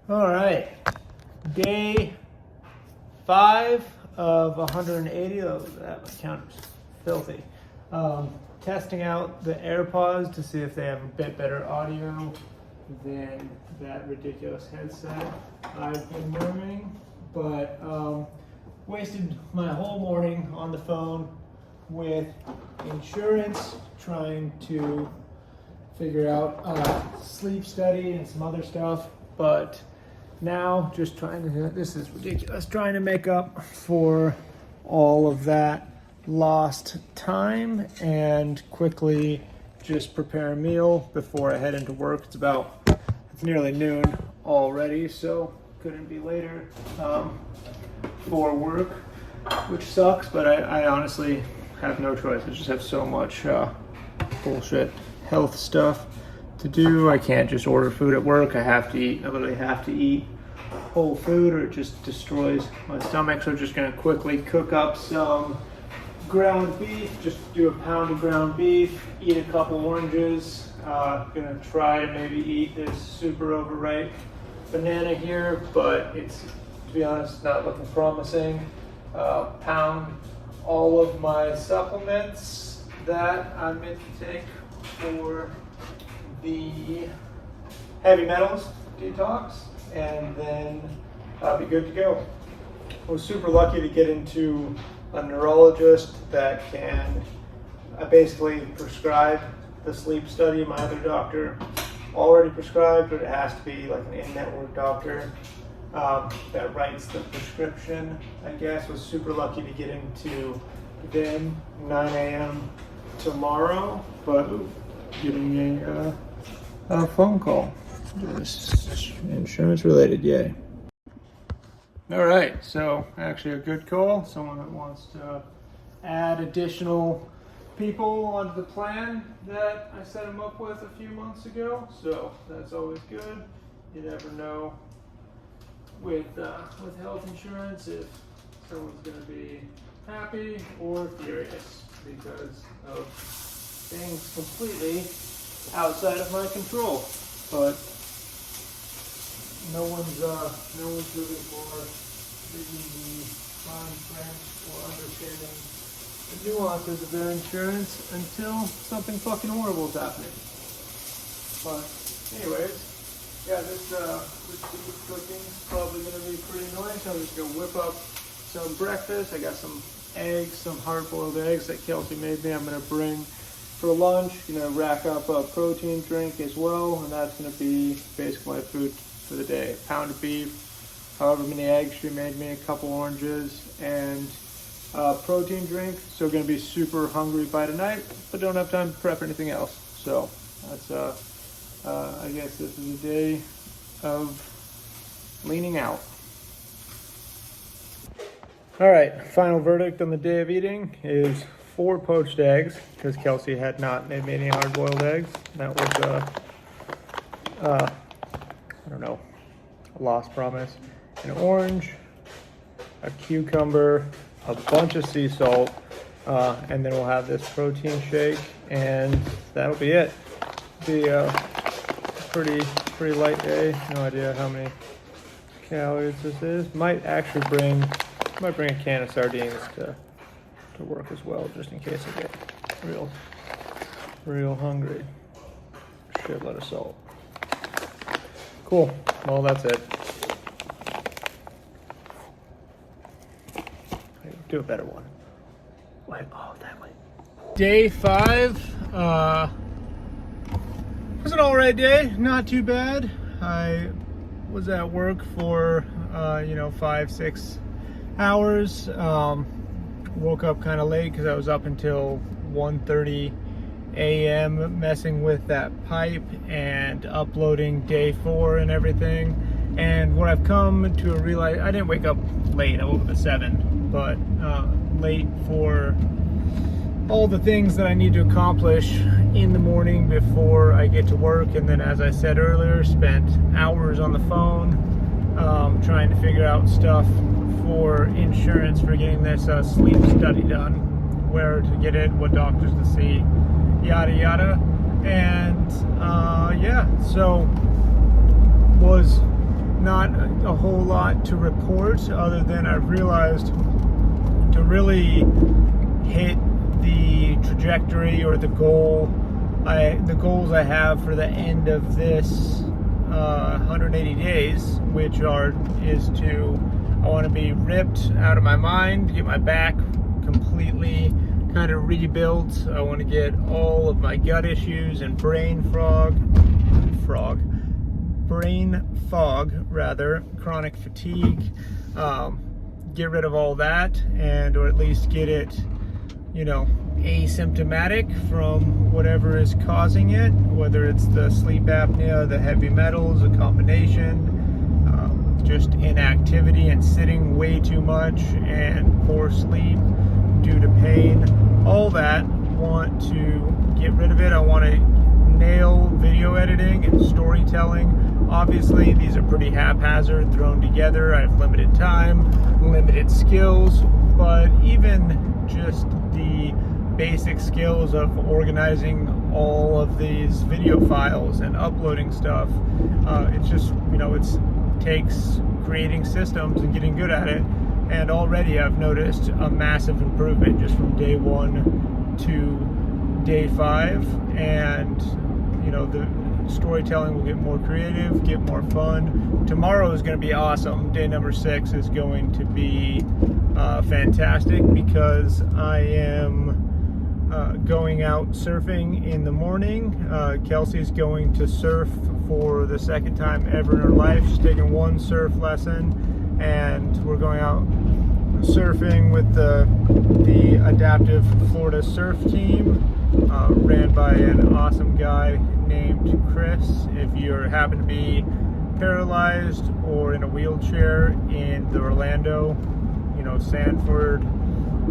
All right, day 5 of 180. Oh, that counter's filthy. Testing out the AirPods to see if they have a bit better audio than that ridiculous headset I've been wearing, but wasted my whole morning on the phone with insurance trying to figure out sleep study and some other stuff, but now just this is ridiculous, trying to make up for all of that lost time and quickly just prepare a meal before I head into work. It's nearly noon already, so couldn't be later for work, which sucks, but I honestly have no choice. I just have so much bullshit health stuff to do. I can't just order food at work. I literally have to eat whole food or it just destroys my stomach. So I'm just gonna quickly cook up some ground beef, just do a pound of ground beef, eat a couple oranges. Gonna try to maybe eat this super overripe banana here, but it's, to be honest, not looking promising. Pound all of my supplements that I'm meant to take for the heavy metals detox, and then I'll be good to go. I was super lucky to get into a neurologist that can basically prescribe the sleep study. My other doctor already prescribed, but it has to be like an in-network doctor that writes the prescription, I guess. Was super lucky to get into them 9 a.m. tomorrow, but getting a phone call. Just insurance related, yay. All right, so actually a good call. Someone that wants to add additional people onto the plan that I set them up with a few months ago. So that's always good. You never know with health insurance if someone's going to be happy or furious because of things completely outside of my control. But no one's looking for the fine print or understanding the nuances of their insurance until something fucking horrible is happening. But anyways, yeah, this beef cooking is probably gonna be pretty nice. I'm just gonna whip up some breakfast. I got some eggs, some hard-boiled eggs that Kelsey made me. I'm gonna bring for lunch. Gonna rack up a protein drink as well, and that's gonna be basically my food for the day. A pound of beef, however many eggs she made me, a couple oranges, and protein drink. So gonna be super hungry by tonight, but don't have time to prep anything else. So that's I guess this is a day of leaning out. All right, final verdict on the day of eating is 4 poached eggs, because Kelsey had not made me any hard-boiled eggs. That was I don't know, a lost promise. An orange, a cucumber, a bunch of sea salt, and then we'll have this protein shake, and that'll be it. Be a pretty light day. No idea how many calories this is. Might bring a can of sardines to work as well, just in case I get real hungry. Shitload of salt. Cool. Well, that's it. Do a better one. Wait, that way. Day 5 was an alright day. Not too bad. I was at work for 5-6 hours. Woke up kind of late because I was up until 1:30 a.m. messing with that pipe and uploading day 4 and everything. And what I've come to realize, I didn't wake up late. I woke up at 7, but late for all the things that I need to accomplish in the morning before I get to work. And then, as I said earlier, spent hours on the phone trying to figure out stuff for insurance for getting this sleep study done, where to get it, what doctors to see, yada yada. And so was not a whole lot to report other than I've realized to really hit the trajectory or the goals I have for the end of this 180 days, which is to, I want to be ripped out of my mind, get my back completely kind of rebuilt. I want to get all of my gut issues and brain fog, chronic fatigue, get rid of all that, and or at least get it, you know, asymptomatic from whatever is causing it, whether it's the sleep apnea, the heavy metals, a combination, just inactivity and sitting way too much and poor sleep due to pain, all that. Want to get rid of it. I want to nail video editing and storytelling. Obviously these are pretty haphazard, thrown together. I have limited time, limited skills, but even just the basic skills of organizing all of these video files and uploading stuff, it's just, you know, it takes creating systems and getting good at it. And already I've noticed a massive improvement just from day 1 to day 5. And, you know, the storytelling will get more creative, get more fun. Tomorrow is going to be awesome. Day number 6 is going to be fantastic because I am going out surfing in the morning. Kelsey's going to surf for the second time ever in her life. She's taking 1 surf lesson, and we're going out surfing with the Adaptive Florida Surf Team, ran by an awesome guy named Chris. If you happen to be paralyzed or in a wheelchair in the Orlando, you know, Sanford,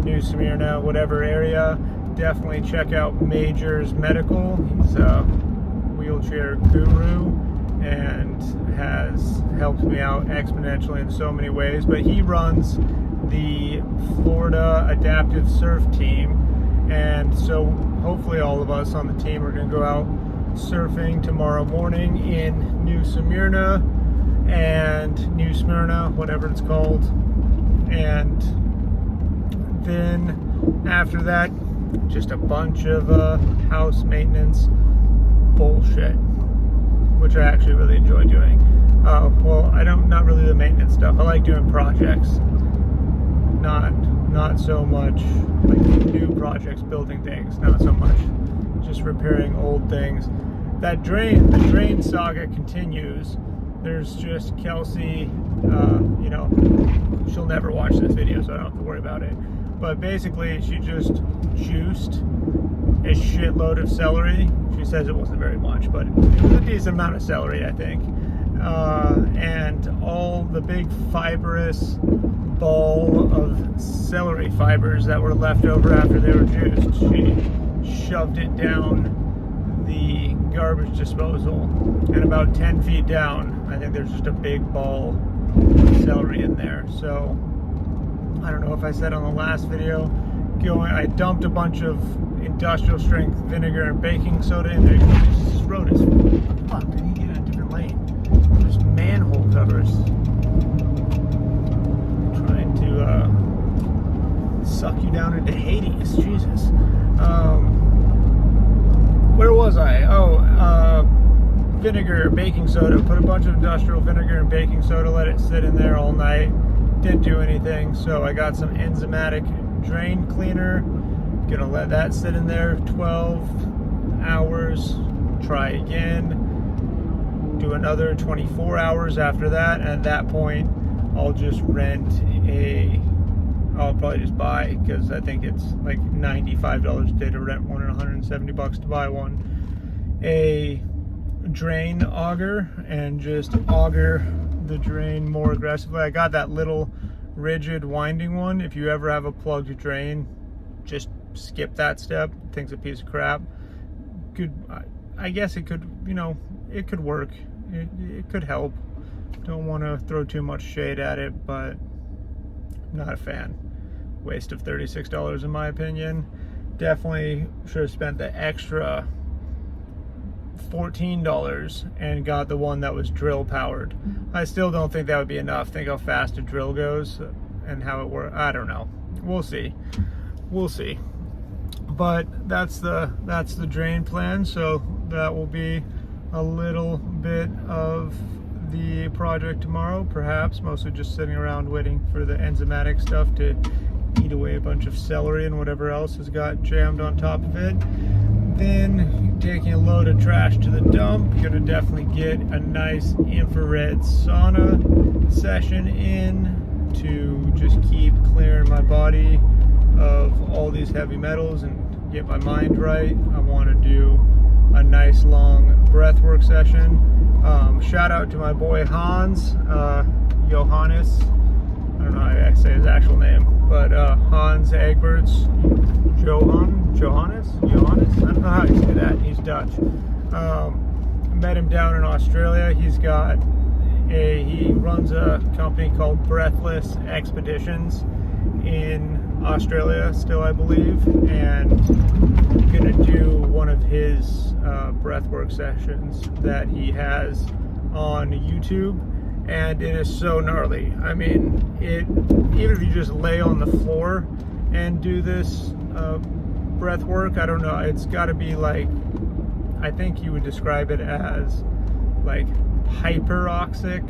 New Smyrna, whatever area, definitely check out Majors Medical. He's a wheelchair guru and has helped me out exponentially in so many ways. But he runs the Florida Adaptive Surf Team, and so hopefully all of us on the team are going to go out surfing tomorrow morning in New Smyrna, whatever it's called. And then after that, just a bunch of house maintenance bullshit, which I actually really enjoy doing. Well, not really the maintenance stuff. I like doing projects, not so much like new projects, building things, not so much just repairing old things. The drain saga continues. There's just Kelsey, you know, she'll never watch this video, so I don't have to worry about it. But basically, she just juiced a shitload of celery. She says it wasn't very much, but it was a decent amount of celery, I think. And all the big fibrous ball of celery fibers that were left over after they were juiced, she shoved it down the garbage disposal. And about 10 feet down, I think there's just a big ball of celery in there. So I don't know if I said on the last video, I dumped a bunch of industrial strength vinegar and baking soda in there. This road is fucked. I need to get in a different lane. There's manhole covers. I'm trying to suck you down into Hades. Jesus. Where was I? Vinegar, baking soda. Put a bunch of industrial vinegar and baking soda, let it sit in there all night. Didn't do anything, so I got some enzymatic drain cleaner. Gonna let that sit in there 12 hours. Try again. Do another 24 hours after that. And at that point, I'll just I'll probably just buy, because I think it's like $95 a day to rent one and $170 to buy one, a drain auger, and just auger the drain more aggressively. I got that little rigid winding one. If you ever have a plugged drain, just skip that step. The thing's a piece of crap. I guess it could, you know, it could work. It could help. Don't want to throw too much shade at it, but I'm not a fan. Waste of $36 in my opinion. Definitely should have spent the extra $14 and got the one that was drill powered. I still don't think that would be enough. Think how fast a drill goes and how it works. I don't know. We'll see. But that's the drain plan. So that will be a little bit of the project tomorrow, perhaps. Mostly just sitting around waiting for the enzymatic stuff to eat away a bunch of celery and whatever else has got jammed on top of it. Then taking a load of trash to the dump. Gonna definitely get a nice infrared sauna session in to just keep clearing my body of all these heavy metals and get my mind right. I want to do a nice long breathwork session. Shout out to my boy Hans, Johannes. I don't know how I say his actual name, but Hans Egberts, Johannes. I don't know how you say that. He's Dutch. Met him down in Australia. He runs a company called Breathless Expeditions in Australia still, I believe, and I'm gonna do one of his breathwork sessions that he has on YouTube, and it is so gnarly. I mean, even if you just lay on the floor and do this breath work, I don't know, it's got to be like, I think you would describe it as like hyperoxic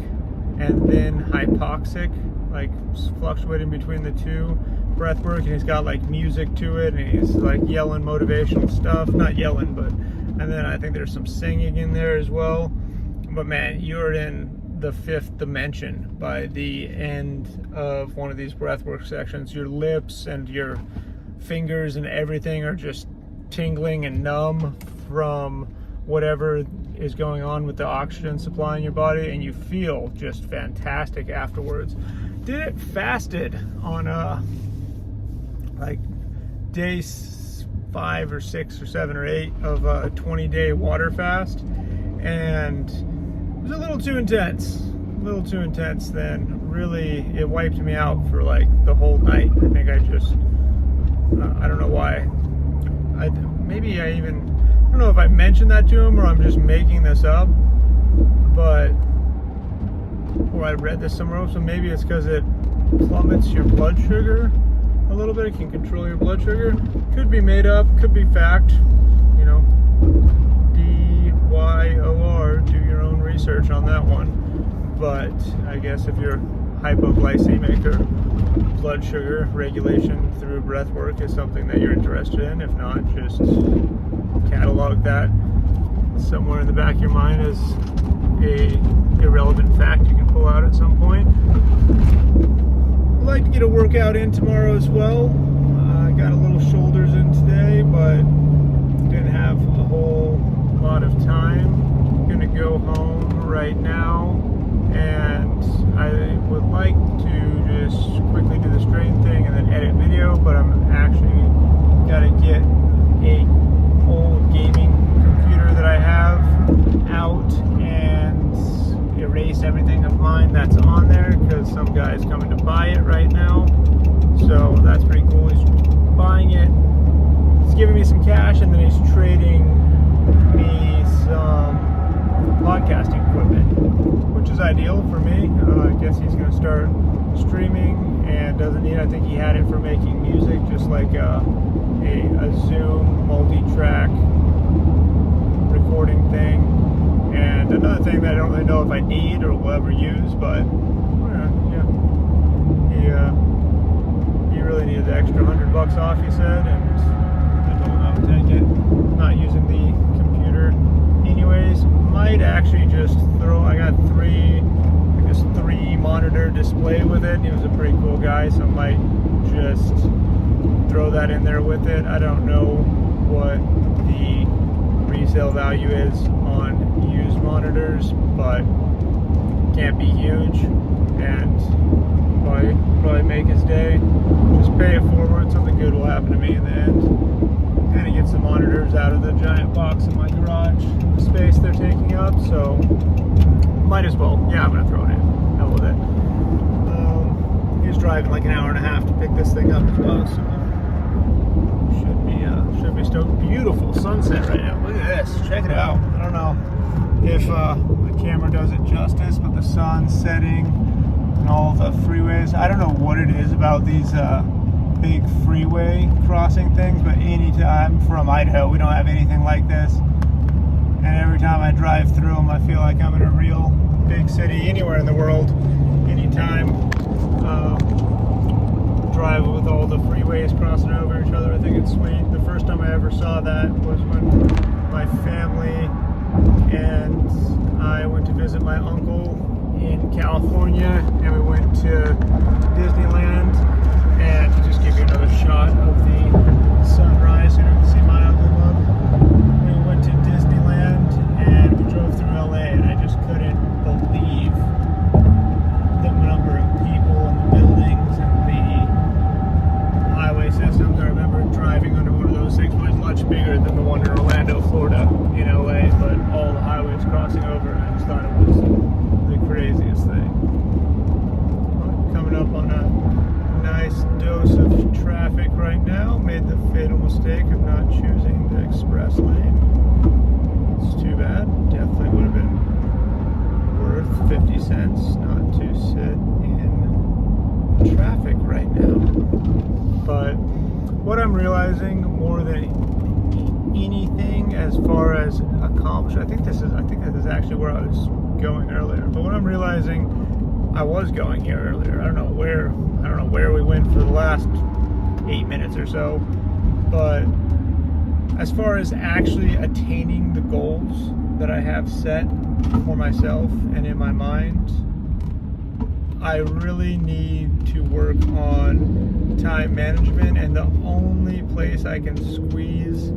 and then hypoxic, like fluctuating between the two breath work. And he's got like music to it, and he's like yelling motivational stuff, not yelling, but, and then I think there's some singing in there as well. But man, you're in the fifth dimension by the end of one of these breathwork sections. Your lips and your fingers and everything are just tingling and numb from whatever is going on with the oxygen supply in your body, and you feel just fantastic afterwards. Did it fasted on like day 5 or 6 or 7 or 8 of a 20-day water fast, and it was a little too intense. Then really it wiped me out for like the whole night. I think I just I don't know why. I don't know if I mentioned that to him or I'm just making this up, but, or I read this somewhere else, so maybe it's because it plummets your blood sugar a little bit. It can control your blood sugar. Could be made up, could be fact, you know, DYOR, do your own research on that one. But I guess if you're hypoglycemic or blood sugar regulation through breath work is something that you're interested in. If not, just catalog that somewhere in the back of your mind as a irrelevant fact you can pull out at some point. I'd like to get a workout in tomorrow as well. I got a little shoulders in today, but didn't have a whole lot of time. Gonna go home right now, and I would like to just quickly do the strain thing and then edit video, but I'm actually gotta get a old gaming computer that I have out and erase everything of mine that's on there, because some guy's coming to buy it right now. So that's pretty cool. He's buying it, he's giving me some cash, and then he's trading me some podcasting equipment, which is ideal for me. I guess he's going to start streaming and doesn't need, I think he had it for making music, just like a Zoom multi-track recording thing. And another thing that I don't really know if I need or will ever use, but he really needed the extra $100 off, he said, and I told him I would take it. Not using the computer anyways. Might actually just I got three monitor display with it. He was a pretty cool guy, so I might just throw that in there with it. I don't know what the resale value is on used monitors, but can't be huge, and probably make his day. Just pay it forward, something good will happen to me in the end. Kind of get some monitors out of the giant box in my garage, the space they're taking up, so might as well. Yeah, I'm gonna throw it in. Hell with it. He was driving like an hour and a half to pick this thing up as well, so Should be stoked. Beautiful sunset right now. Look at this. Check it out. I don't know if the camera does it justice, but the sun setting and all the freeways. I don't know what it is about these big freeway crossing things, but anytime from Idaho, we don't have anything like this. And every time I drive through them, I feel like I'm in a real big city anywhere in the world. Anytime drive with all the freeways crossing over each other, I think it's sweet. The first time I ever saw that was when my family and I went to visit my uncle in California, and we went to Disneyland. And to just give you another shot of the sunrise, so you can see my ugly mug. We went to Disneyland and we drove through LA, and I just couldn't believe the number of people and the buildings and the highway systems. I remember driving under one of those things was much bigger than the one in Orlando, Florida, in LA, but all the highways crossing over, and I just thought it was the craziest thing. Coming up on a nice dose of traffic right now. Made the fatal mistake of not choosing the express lane. It's too bad. Definitely would have been worth 50 cents not to sit in traffic right now. But what I'm realizing more than anything as far as accomplishment, I think this is actually where I was going earlier. But what I'm realizing, I was going here earlier. I don't know where we went for the last 8 minutes or so. But as far as actually attaining the goals that I have set for myself and in my mind, I really need to work on time management, and the only place I can squeeze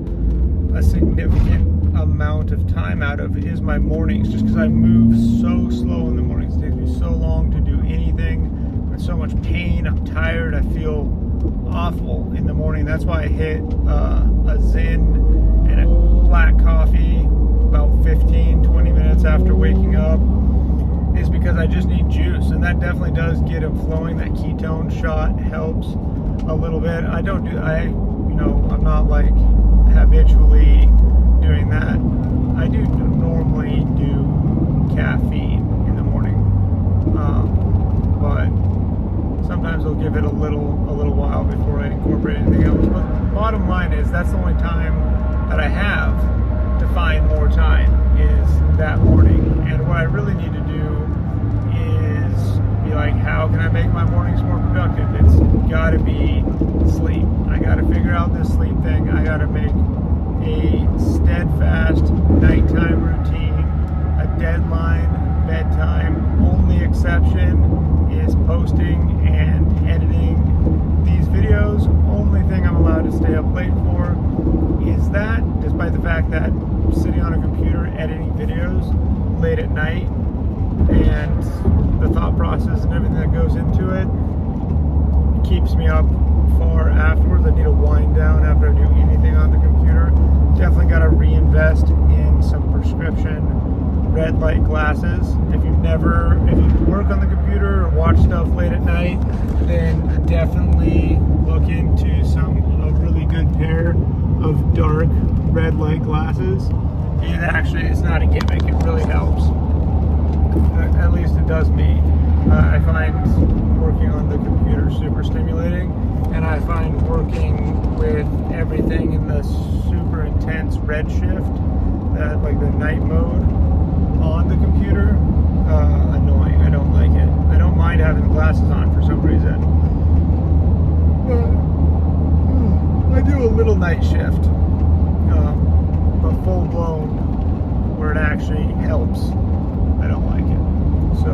a significant amount of time out of is my mornings, just because I move so slow in the mornings. It takes me so long to do anything. I'm in so much pain. I'm tired. I feel awful in the morning. That's why I hit a Zen and a black coffee about 15-20 minutes after waking up, is because I just need juice, and that definitely does get them flowing. That ketone shot helps a little bit. I'm not like habitually doing that. I do normally do caffeine in the morning, but sometimes I'll give it a little while before I incorporate anything else. But bottom line is, that's the only time that I have to find more time is that morning. And what I really need to do is be like, how can I make my mornings more productive? It's got to be sleep. I got to figure out this sleep thing. I got to make a steadfast nighttime routine, a deadline, bedtime. Only exception is posting and editing these videos. Only thing I'm allowed to stay up late for is that, despite the fact that sitting on a computer editing videos late at night, and the thought process and everything that goes into it keeps me up far afterwards. I need to wind down after I do anything on the computer. Definitely got to reinvest in some prescription red light glasses. If you work on the computer or watch stuff late at night, then definitely look into a really good pair of dark red light glasses. It's not a gimmick, it really helps. At least it does me. I find working on the computer super stimulating, and I find working with everything in the super intense red shift, that like the night mode on the computer, annoying. I don't like it. I don't mind having glasses on for some reason. I do a little night shift, but full blown where it actually helps, I don't like it. So,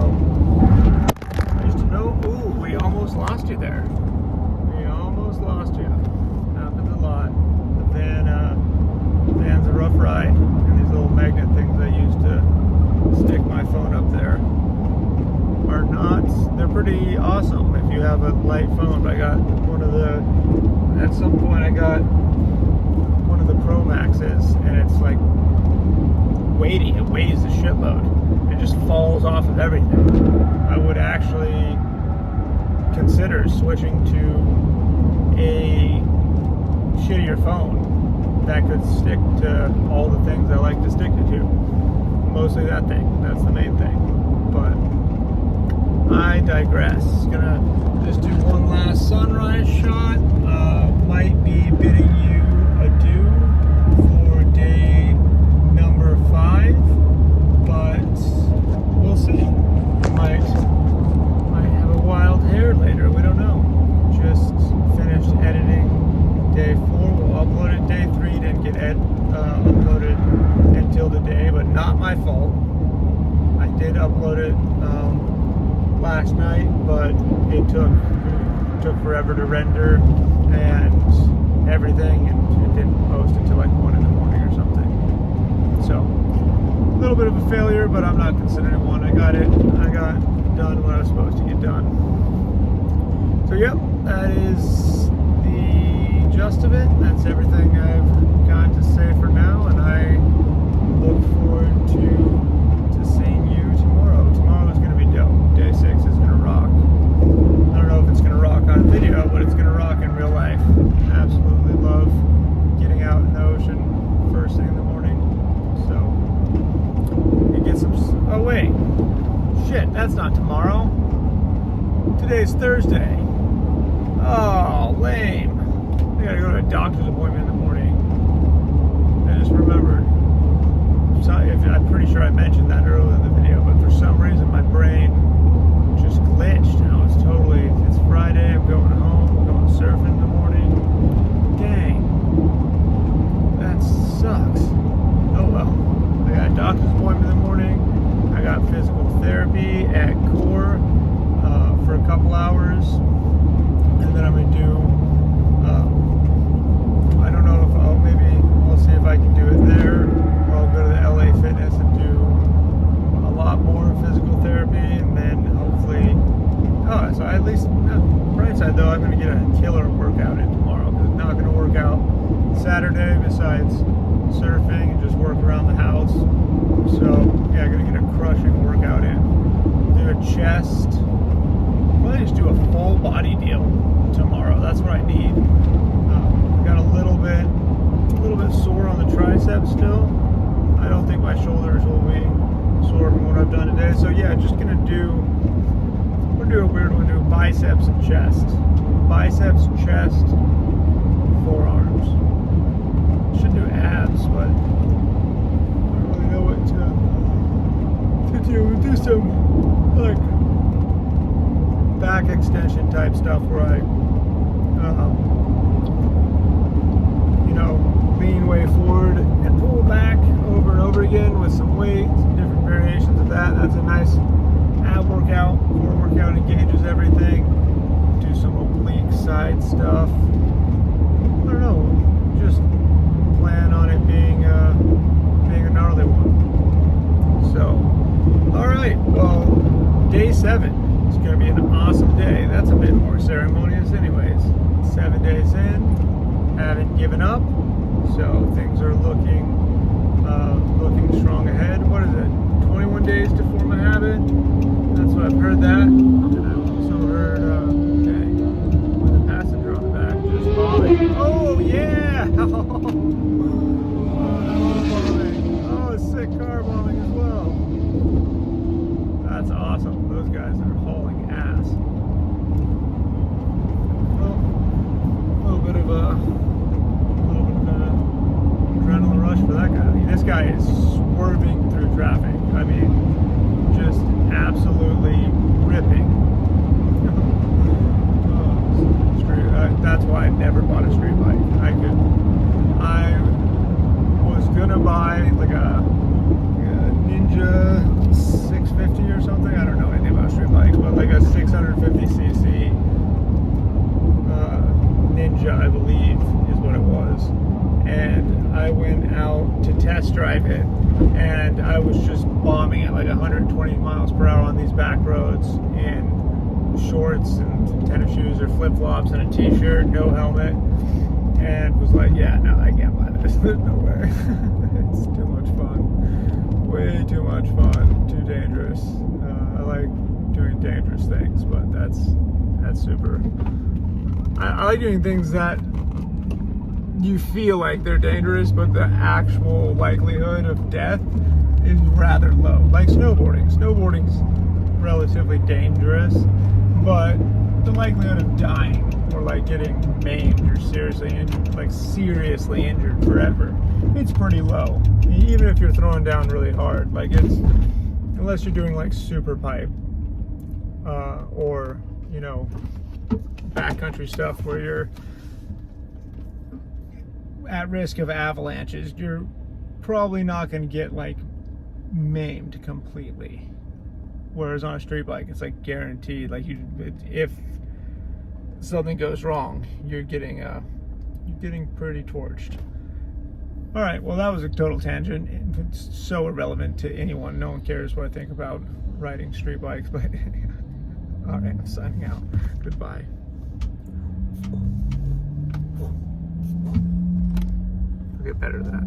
just to know, we almost lost you there. We almost lost you. Happens a lot. The van's a rough ride, and these little magnet things I use to stick my phone up there are not, they're pretty awesome if you have a light phone. I got at some point I got one of the Pro Maxes, and it's like weighty. It weighs a shitload. It just falls off of everything. I would actually consider switching to a shittier phone that could stick to all the things I like to stick it to. Mostly that thing. That's the main thing. But I digress. Gonna just do one last sunrise shot. Might be bidding you adieu for day number 5, but we'll see. Might have a wild hair later. We don't know. Just finished editing day 4. We'll upload it day 3. Didn't get uploaded until today, but not my fault. I did upload it last night, but it took forever to render and everything, and it didn't post until like 1 in the morning or something. So a little bit of a failure, but I'm not considering one. I got done what I was supposed to get done. So yep, that is the gist of it. That's everything I've got to say for now, and I look forward to seeing you tomorrow. Tomorrow is going to be dope. Day 6 is going to rock. I don't know if it's going to rock on video, but it's going to rock in real life. Absolutely love getting out in the ocean first thing in the morning. So you get some. Oh wait, shit, that's not tomorrow. Today's Thursday. Oh, lame. I gotta go to a doctor's appointment in the morning. I just remembered. I'm pretty sure I mentioned that earlier in the video, but for some reason my brain just glitched. Now it's Friday, I'm going home, I'm going surfing in the morning. Dang. That sucks. Oh well. I got a doctor's appointment in the morning. I got physical therapy at Core for a couple hours. And then I'm going to do, I don't know if I'll see if I can do it there, or I'll go to the LA Fitness and do a lot more physical therapy, and then hopefully, so at least, bright side though, I'm going to get a killer workout in tomorrow, because I'm not going to work out Saturday besides surfing and just work around the house. So yeah, I'm going to get a crushing workout in. Do a chest, probably just do a full body deal tomorrow. That's what I need. Got a little bit sore on the tricep still. I don't think my shoulders will be sore from what I've done today. So yeah, just we'll do a weird one. Do biceps and chest. Biceps, chest, forearms. Should do abs, but I don't really know what to do. We'll do some like back extension type stuff where I lean way forward and pull back over and over again with some weight, some different variations of that. That's a nice ab workout. Core workout engages everything. Do some oblique side stuff. I don't know, just plan on it being a gnarly one. So, alright, well, day 7 is going to be an awesome day. That's a bit more ceremonious anyways. 7 days in, haven't given up, so things are looking strong ahead. What is it? 21 days to form a habit? That's what I've heard that. And I've also heard, with a passenger on the back just bombing. Oh yeah! Oh, sick car bombing as well. That's awesome. Those guys are hauling ass. Well, a little bit of adrenaline rush for that guy. I mean, this guy is swerving through traffic. I mean, just absolutely ripping. That's why I never bought a street bike. I was gonna buy like a Ninja 650 or something. I don't know anything about street bikes, but like a 650cc Ninja, I believe, is what it was. And I went out to test drive it, and I was just bombing at like 120 miles per hour on these back roads in shorts and tennis shoes or flip-flops and a t-shirt, no helmet, and was like, yeah, no, I can't buy this. There's no way. It's too much fun. Way too much fun. Too dangerous. I like doing dangerous things, but that's super. I like doing things that you feel like they're dangerous, but the actual likelihood of death is rather low. Like snowboarding. Snowboarding's relatively dangerous, but the likelihood of dying or like getting maimed or seriously injured forever, it's pretty low. Even if you're throwing down really hard, like it's, unless you're doing like super pipe or you know, backcountry stuff where you're at risk of avalanches, you're probably not going to get like maimed completely. Whereas on a street bike, it's like guaranteed. Like if something goes wrong, you're getting pretty torched. All right, well that was a total tangent. It's so irrelevant to anyone. No one cares what I think about riding street bikes. But all right, I'm signing out. Goodbye. I'll get better at that.